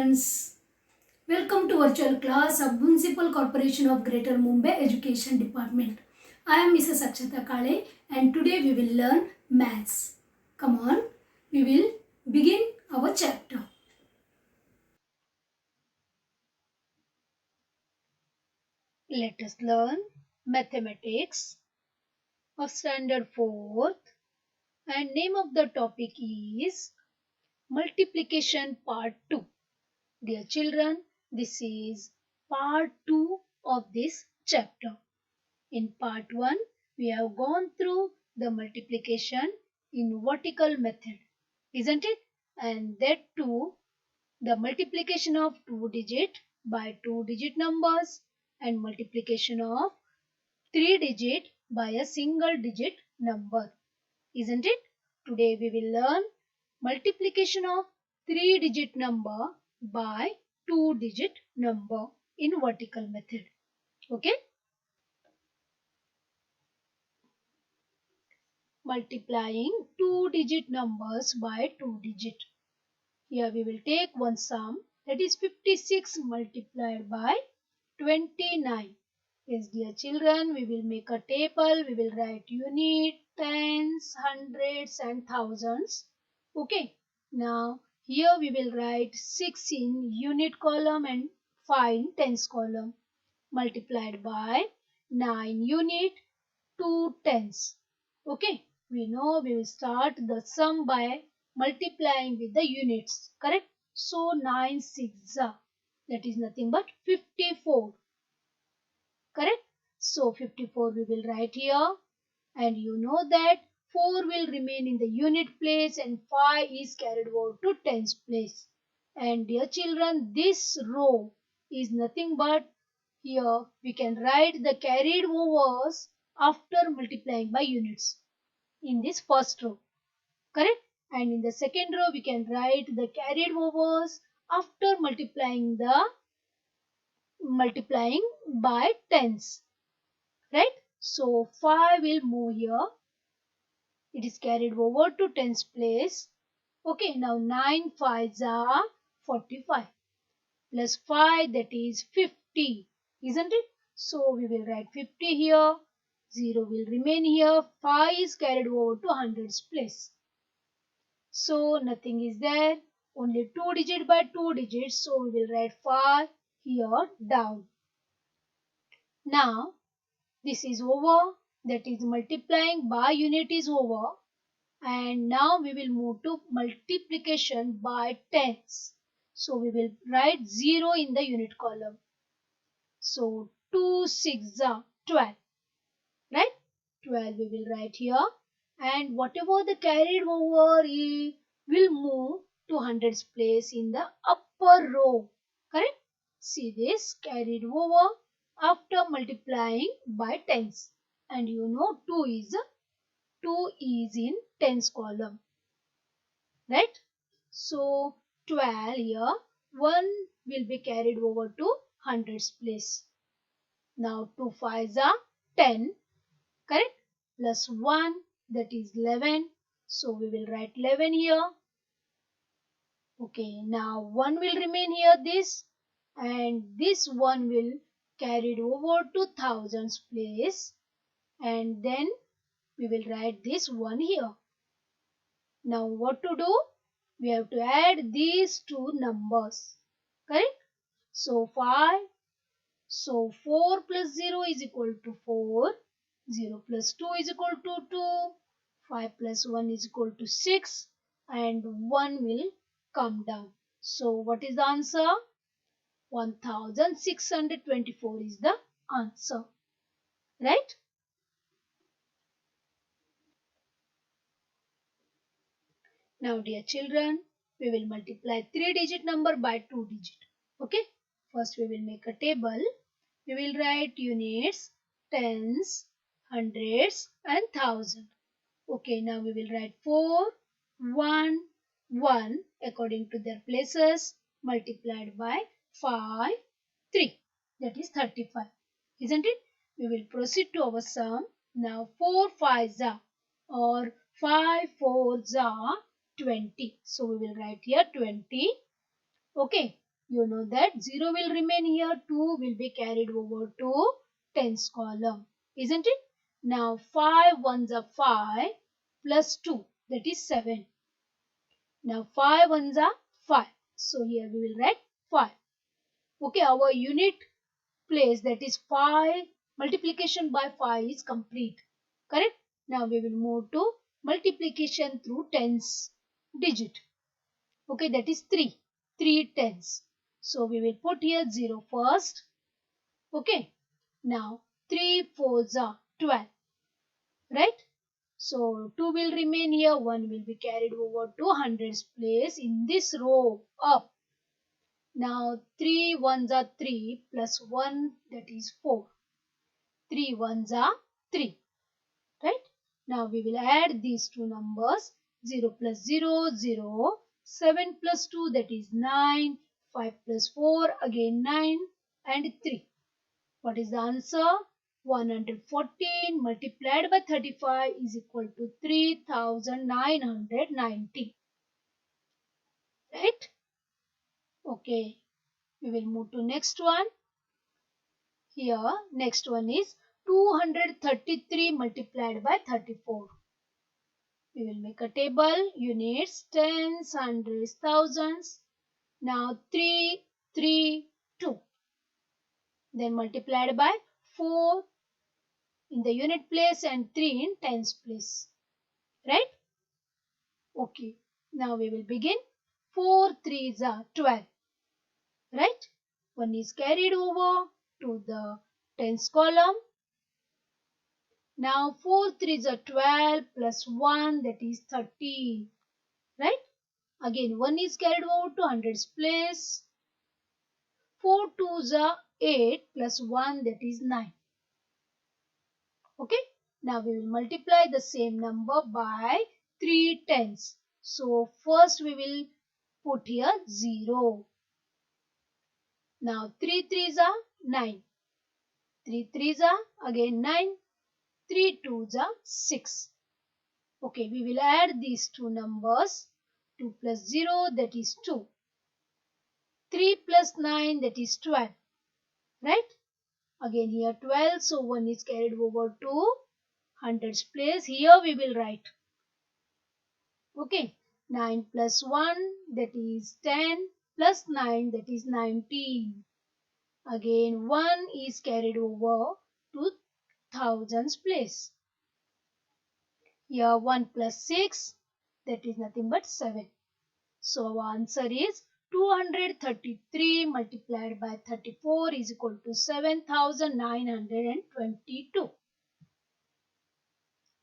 students. Welcome to virtual class of Municipal Corporation of Greater Mumbai Education Department. I am Mrs. Akshata Kale and today we will learn maths. Come on, we will begin our chapter. Let us learn mathematics of standard 4th and name of the topic is multiplication part 2. Dear children, this is part 2 of this chapter. In part 1, we have gone through the multiplication in vertical method, isn't it? And that too, the multiplication of 2-digit by 2-digit numbers and multiplication of 3-digit by a single digit number, isn't it? Today we will learn multiplication of 3-digit number by 2-digit number in vertical method. Okay? Multiplying 2-digit numbers by 2-digit. Here we will take one sum, that is 56 multiplied by 29. Yes, dear children, we will make a table. We will write unit, tens, hundreds and thousands. Okay. Now here we will write 6 in unit column and 5 in tens column multiplied by 9 unit, 2 tens. Okay. We know we will start the sum by multiplying with the units. Correct? So 9 6 that is nothing but 54. Correct? So 54 we will write here, and you know that 4 will remain in the unit place and 5 is carried over to tens place. And dear children, this row is nothing but, here we can write the carried overs after multiplying by units in this first row. Correct? And in the second row we can write the carried overs after multiplying by tens. Right? So 5 will move here. It is carried over to tens place. Okay, now 9 5s are 45 plus 5, that is 50, isn't it? So we will write 50 here. 0 will remain here. 5 is carried over to hundreds place. So nothing is there. Only 2 digit by 2 digits. So we will write 5 here down. Now this is over. That is multiplying by unit is over. And now we will move to multiplication by tens. So we will write 0 in the unit column. So 2 6 are 12. Right? 12 we will write here. And whatever the carried over will move to hundreds place in the upper row. Correct? See this carried over after multiplying by tens. And you know 2 is in tens column. Right? So 12 here, 1 will be carried over to hundreds place. Now 2 5s are 10. Correct? Plus 1, that is 11. So we will write 11 here. Okay, now 1 will remain here this, and this 1 will carried over to thousands place, and then we will write this 1 here. Now what to do? We have to add these two numbers. Correct? So 5. So 4 plus 0 is equal to 4. 0 plus 2 is equal to 2. 5 plus 1 is equal to 6. And 1 will come down. So what is the answer? 1624 is the answer. Right? Now dear children, we will multiply 3-digit number by 2-digit. Okay? First we will make a table. We will write units, tens, hundreds and thousand. Okay, now we will write 4, 1, 1 according to their places multiplied by 5, 3. That is 35. Isn't it? We will proceed to our sum. Now 4 5s are, or 5 4s are 20. So we will write here 20. Okay. You know that 0 will remain here, 2 will be carried over to tens column, isn't it? Now 5 ones are 5 plus 2, that is 7. Now 5 ones are 5. So here we will write 5. Okay, our unit place, that is 5 multiplication by 5 is complete. Correct? Now we will move to multiplication through tens digit. Okay, that is 3. 3 tens. So we will put here 0 first. Okay. Now 3 fours are 12. Right? So 2 will remain here. 1 will be carried over to hundreds place in this row up. Now 3 ones are 3 plus 1, that is 4. 3 ones are 3. Right? Now we will add these two numbers. 0 plus 0, 0. 7 plus 2, that is 9. 5 plus 4, again 9. And 3. What is the answer? 114 multiplied by 35 is equal to 3990. Right? Okay. We will move to next one. Here, next one is 233 multiplied by 34. We will make a table, units, tens, hundreds, thousands. Now 3, 3, 2. Then multiplied by 4 in the unit place and 3 in tens place. Right? Okay. Now we will begin. 4 threes are 12. Right? 1 is carried over to the tens column. Now 4 threes are 12 plus 1, that is 13. Right? Again 1 is carried over to hundreds place. 4 twos are 8 plus 1, that is 9. Okay. Now we will multiply the same number by 3 tens. So first we will put here 0. Now 3 threes are 9. 3 threes are again 9. 3 twos are 6. Okay, we will add these two numbers. 2 plus 0, that is 2. 3 plus 9, that is 12. Right? Again here 12, so 1 is carried over to hundreds place. Here we will write. Okay, 9 plus 1, that is 10, plus 9, that is 19. Again 1 is carried over to thousands place. Here 1 plus 6, that is nothing but 7. So our answer is 233 multiplied by 34 is equal to 7922.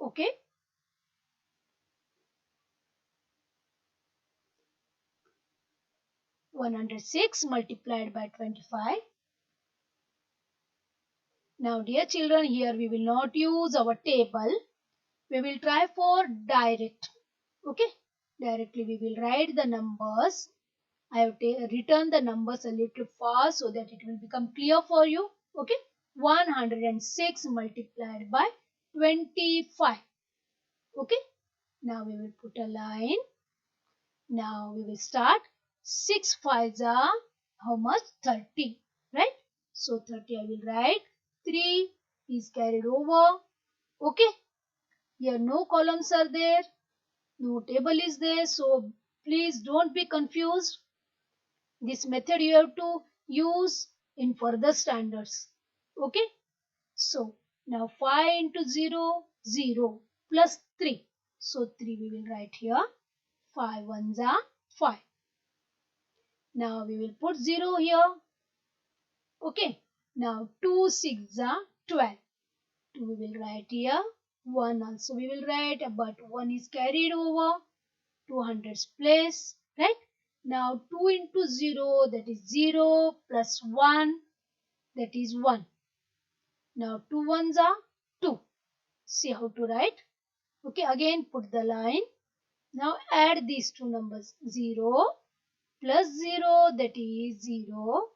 Okay. (106) multiplied by 25. Now dear children, here we will not use our table. We will try for direct. Okay. Directly we will write the numbers. I have written the numbers a little fast so that it will become clear for you. Okay. 106 multiplied by 25. Okay. Now we will put a line. Now we will start. 6 5s are how much? 30. Right? So 30 I will write. 3 is carried over. Okay. Here no columns are there. No table is there. So please don't be confused. This method you have to use in further standards. Okay. So now 5 into 0, 0 plus 3. So 3 we will write here. 5 ones are 5. Now we will put 0 here. Okay. Now 2 6 are 12. 2 we will write here. 1 also we will write, but 1 is carried over to hundreds place. Right? Now 2 into 0, that is 0 plus 1, that is 1. Now 2 ones are 2. See how to write. Okay, again put the line. Now add these two numbers. 0 plus 0, that is 0.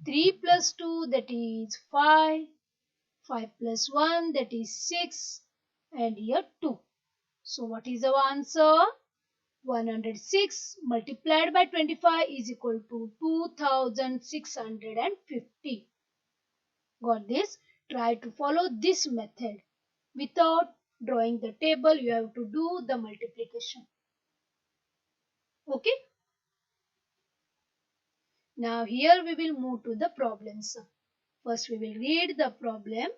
3 plus 2, that is 5. 5 plus 1, that is 6. And here 2. So what is our answer? 106 multiplied by 25 is equal to 2650. Got this? Try to follow this method. Without drawing the table, you have to do the multiplication. Okay? Now here we will move to the problems. First we will read the problem,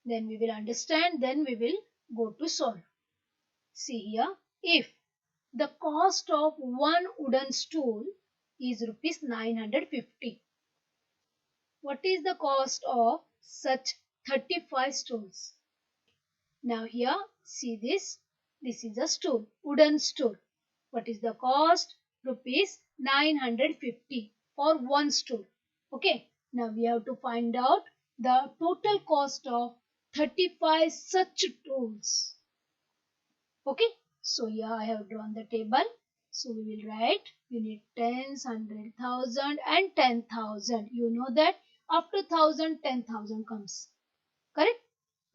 then we will understand, then we will go to solve. See here, if the cost of one wooden stool is rupees 950, what is the cost of such 35 stools? Now here, see this. This is a stool, wooden stool. What is the cost? Rupees 950 for one stool. Okay. Now we have to find out the total cost of 35 such stools. Okay. So here I have drawn the table. So we will write unit tens, 100,000 and 10,000. You know that after 1,000, 10,000 comes. Correct?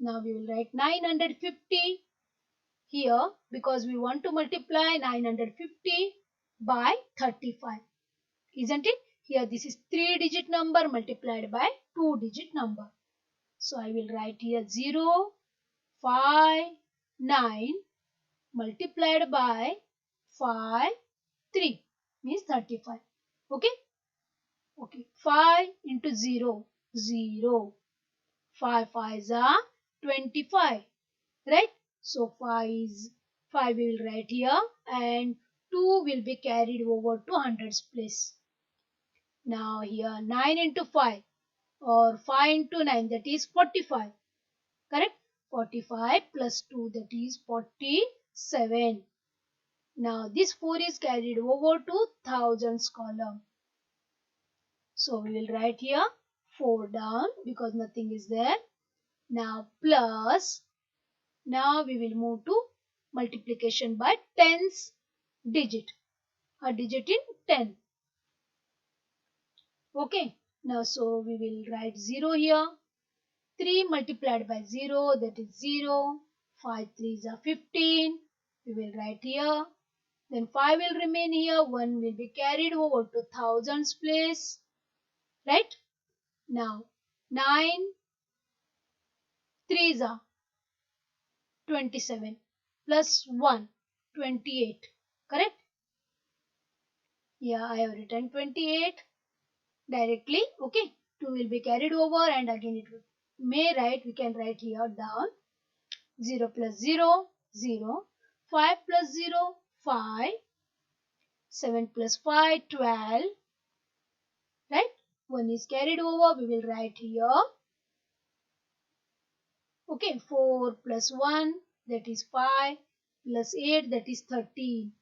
Now we will write 950 here because we want to multiply 950 by 35. Isn't it? Here this is 3-digit number multiplied by 2-digit number. So I will write here 0, 5, 9 multiplied by 5, 3 means 35. Okay? Okay. 5 into 0, 0. 5 5s are 25. Right? So 5 we will write here and 2 will be carried over to hundreds place. Now here 9 into 5 or 5 into 9 that is 45. Correct? 45 plus 2 that is 47. Now this 4 is carried over to thousands column. So we will write here 4 down because nothing is there. Now plus. Now we will move to multiplication by tens digit. A digit in 10. Okay. Now so we will write 0 here. 3 multiplied by 0 that is 0. 5 3s are 15. We will write here. Then 5 will remain here. 1 will be carried over to thousands place. Right? Now 9 3s are 27 plus 1 28. Correct? Yeah, I have written 28 directly. Okay, 2 will be carried over and again it may write, we can write here down 0 plus 0, 0, 5 plus 0, 5, 7 plus 5, 12, right? 1 is carried over, we will write here. Okay, 4 plus 1 that is 5 plus 8 that is 13.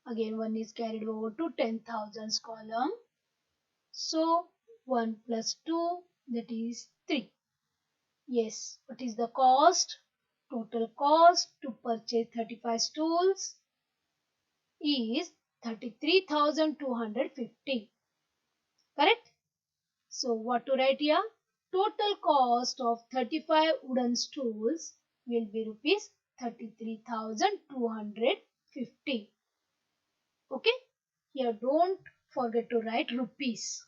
Again 1 is carried over to 10,000s column. So 1 plus 2 that is 3. Yes, what is the cost? Total cost to purchase 35 stools is 33,250. Correct? So what to write here? Total cost of 35 wooden stools will be rupees 33,250. Okay? Here don't forget to write rupees.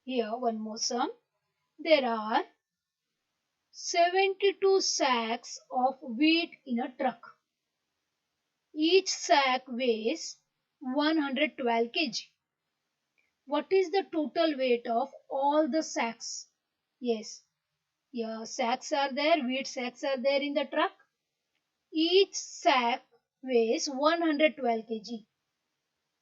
Here one more sum. There are 72 sacks of wheat in a truck. Each sack weighs 112 kg. What is the total weight of all the sacks? Yes, yeah, sacks are there, wheat sacks are there in the truck. Each sack weighs 112 kg.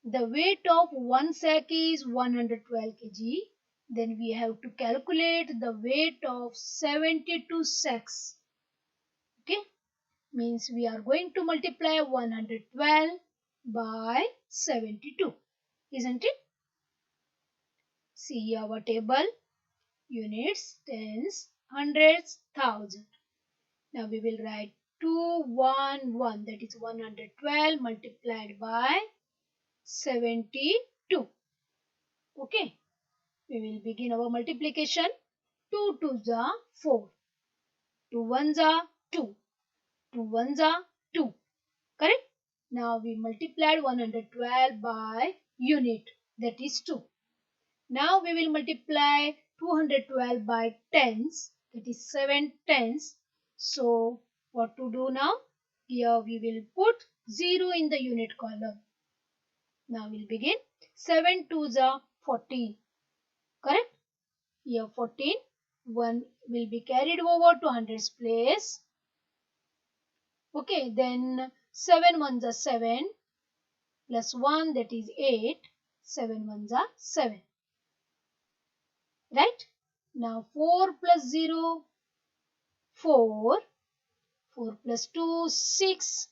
The weight of one sack is 112 kg. Then we have to calculate the weight of 72 sacks. Okay, means we are going to multiply 112 by 72. Isn't it? See our table. Units, tens, hundreds, thousand. Now we will write 211, that is 112 multiplied by 72. Okay, we will begin our multiplication. 2 twos are 4. 2 ones are 2. 2 ones are 2. Correct? Now we multiplied 112 by unit, that is 2. Now we will multiply 212 by tens, that is 7 tens. So what to do now? Here we will put 0 in the unit column. Now we'll begin. 7 twos are 14. Correct? Here 14. 1 will be carried over to hundreds place. Okay, then 7 ones are 7 plus 1, that is 8. 7 ones are 7. Right? Now 4 plus 0, 4. 4 plus 2, 6.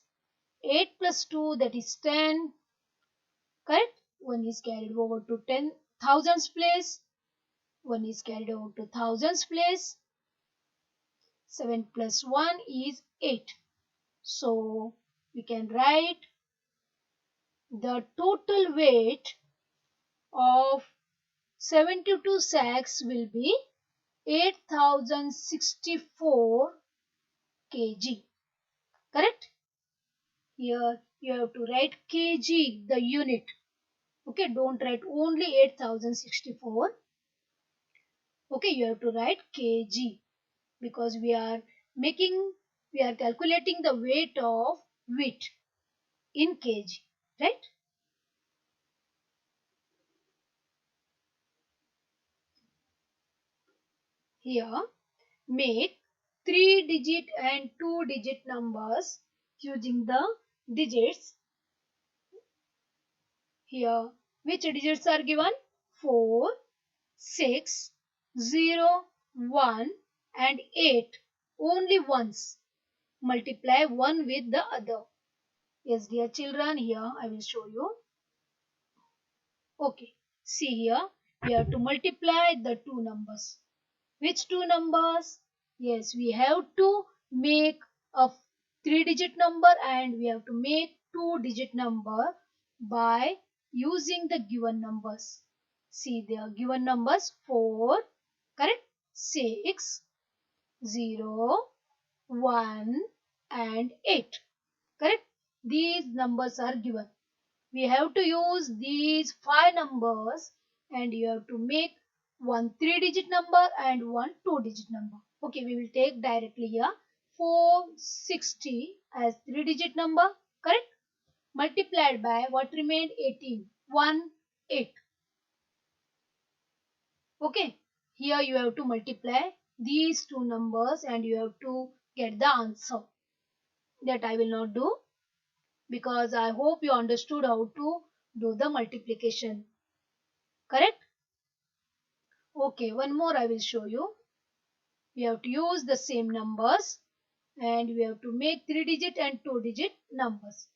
8 plus 2, that is 10. Correct? 1 is carried over to 10 thousands place. 1 is carried over to thousands place. 7 plus 1 is 8. So we can write the total weight of 72 sacks will be 8064 kg. Correct? Here you have to write kg, the unit. Okay, don't write only 8064. Okay, you have to write kg because we are calculating the weight of wheat in kg, right? Here, make 3-digit and 2-digit numbers using the digits. Here, which digits are given? 4, 6, 0, 1 and 8. Only once. Multiply one with the other. Yes, dear children, here I will show you. Okay, see here, we have to multiply the two numbers. Which two numbers? Yes, we have to make a 3-digit number and we have to make 2-digit number by using the given numbers. See, they are given numbers 4, correct? 6, 0, 1 and 8. Correct? These numbers are given. We have to use these 5 numbers and you have to make one 3-digit number and one 2-digit number. Okay, we will take directly here 460 as 3-digit number. Correct? Multiplied by what remained? 18. 1, 8. Okay, here you have to multiply these two numbers and you have to get the answer. That I will not do because I hope you understood how to do the multiplication. Correct? Okay, one more I will show you. We have to use the same numbers and we have to make 3-digit and 2-digit numbers.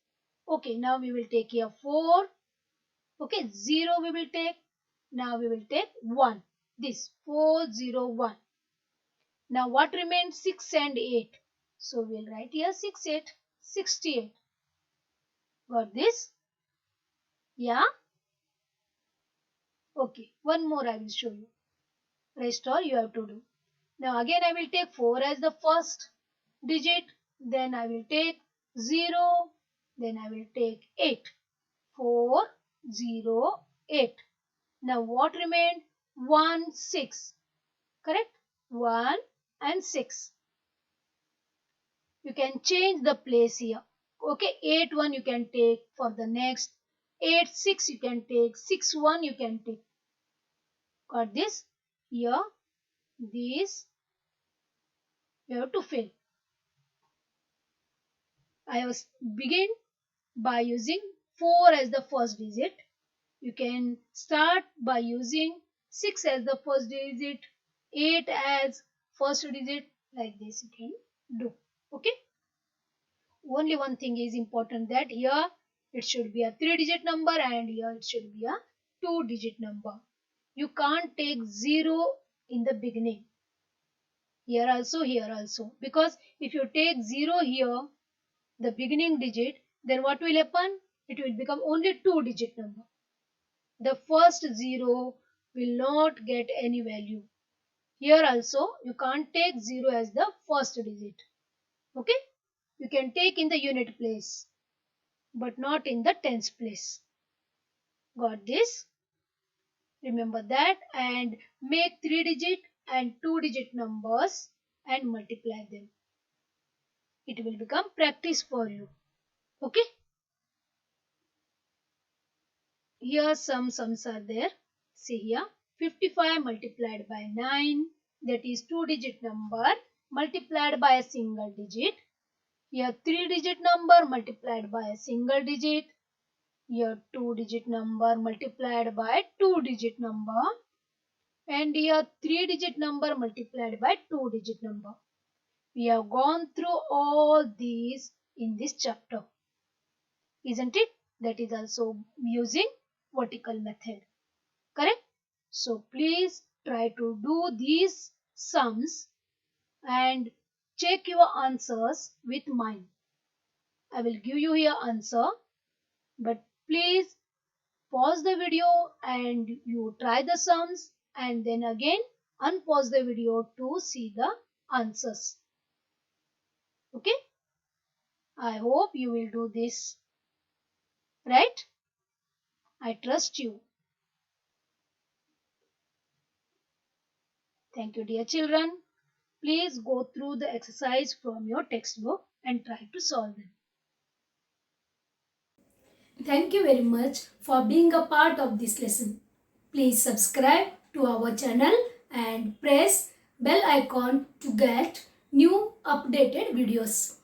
Okay, now we will take here 4. Okay, 0 we will take. Now we will take 1. This 401. Now what remains? 6 and 8. So we will write here 6, 8, 68. Got this? Yeah? Okay, one more I will show you. Rest all you have to do. Now again I will take 4 as the first digit. Then I will take 0. Then I will take 8. 4, 0, 8. Now what remained? 1, 6. Correct? 1 and 6. You can change the place here. Okay, 8, 1 you can take for the next. 8, 6 you can take. 6, 1 you can take. Got this? Here, these you have to fill. I was begin by using 4 as the first digit. You can start by using 6 as the first digit, 8 as first digit, like this you can do. Okay. Only one thing is important, that here it should be a 3-digit number and here it should be a 2-digit number. You can't take 0 in the beginning. Here also. Because if you take 0 here, the beginning digit, then what will happen? It will become only 2-digit number. The first 0 will not get any value. Here also you can't take 0 as the first digit. Okay? You can take in the unit place, but not in the tens place. Got this? Remember that, and make 3-digit and 2-digit numbers and multiply them. It will become practice for you. Okay? Here some sums are there. See here, 55 multiplied by 9, that is 2-digit number multiplied by a single digit. Here 3-digit number multiplied by a single digit. Here 2-digit number multiplied by 2-digit number. And here 3-digit number multiplied by 2-digit number. We have gone through all these in this chapter, isn't it? That is also using vertical method. Correct? So please try to do these sums and check your answers with mine. I will give you your answer, but please pause the video and you try the sums and then again unpause the video to see the answers. Okay? I hope you will do this. Right? I trust you. Thank you, dear children. Please go through the exercise from your textbook and try to solve them. Thank you very much for being a part of this lesson. Please subscribe to our channel and press bell icon to get new updated videos.